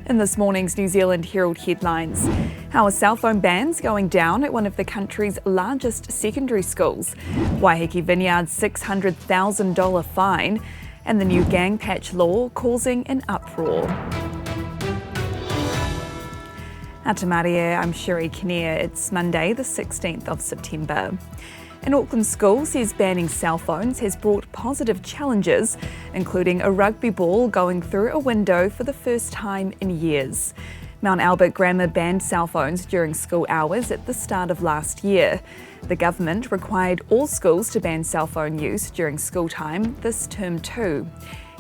In this morning's New Zealand Herald headlines, how are cell phone bans going down at one of the country's largest secondary schools? Waiheke Vineyard's $600,000 fine, and the new gang patch law causing an uproar. Atamarie, I'm Sherry Kinnear. It's Monday, the 16th of September. An Auckland school says banning cell phones has brought positive challenges, including a rugby ball going through a window for the first time in years. Mount Albert Grammar banned cell phones during school hours at the start of last year. The government required all schools to ban cell phone use during school time this term too.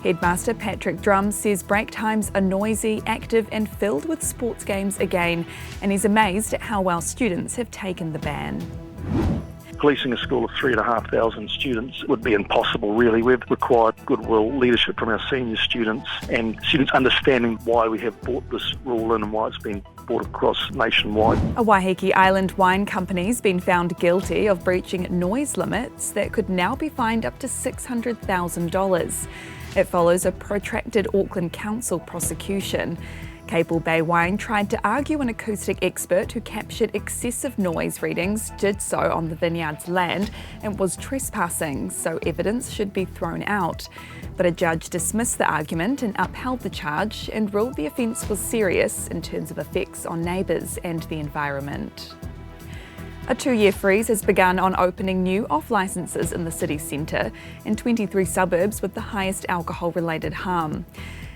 Headmaster Patrick Drum says break times are noisy, active and filled with sports games again, and he's amazed at how well students have taken the ban. Policing a school of 3,500 students would be impossible really. We've required goodwill leadership from our senior students and students understanding why we have brought this rule in and why it's been brought across nationwide. A Waiheke Island wine company's been found guilty of breaching noise limits that could now be fined up to $600,000. It follows a protracted Auckland Council prosecution. Cable Bay Wine tried to argue an acoustic expert who captured excessive noise readings did so on the vineyard's land and was trespassing, so evidence should be thrown out. But a judge dismissed the argument and upheld the charge and ruled the offence was serious in terms of effects on neighbours and the environment. A 2-year freeze has begun on opening new off-licences in the city centre in 23 suburbs with the highest alcohol-related harm.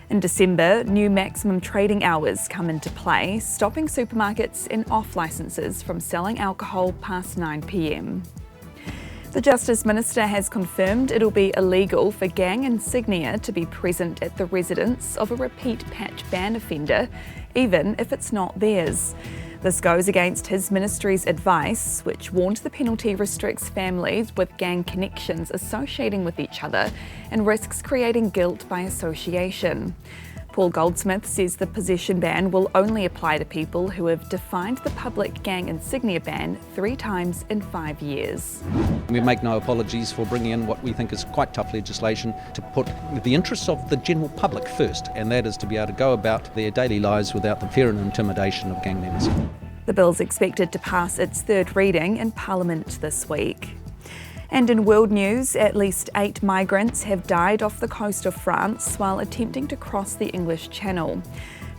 In December, new maximum trading hours come into play, stopping supermarkets and off-licences from selling alcohol past 9 p.m. The Justice Minister has confirmed it'll be illegal for gang insignia to be present at the residence of a repeat patch ban offender, even if it's not theirs. This goes against his ministry's advice, which warned the penalty restricts families with gang connections associating with each other and risks creating guilt by association. Paul Goldsmith says the possession ban will only apply to people who have defined the public gang insignia ban 3 times in 5 years. We make no apologies for bringing in what we think is quite tough legislation to put the interests of the general public first, and that is to be able to go about their daily lives without the fear and intimidation of gang members. The bill's expected to pass its 3rd reading in Parliament this week. And in world news, at least 8 migrants have died off the coast of France while attempting to cross the English Channel.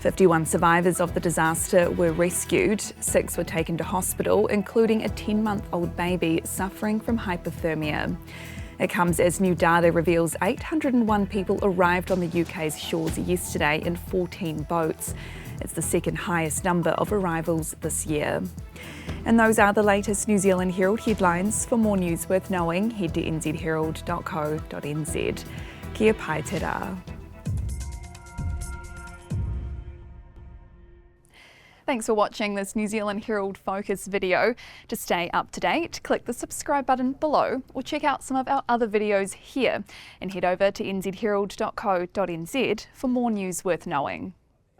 51 survivors of the disaster were rescued. 6 were taken to hospital, including a 10-month-old baby suffering from hypothermia. It comes as new data reveals 801 people arrived on the UK's shores yesterday in 14 boats. It's the 2nd highest number of arrivals this year. And those are the latest New Zealand Herald headlines. For more news worth knowing, head to nzherald.co.nz. Kia pai te rā. Thanks for watching this New Zealand Herald Focus video. To stay up to date, click the subscribe button below or check out some of our other videos here and head over to nzherald.co.nz for more news worth knowing.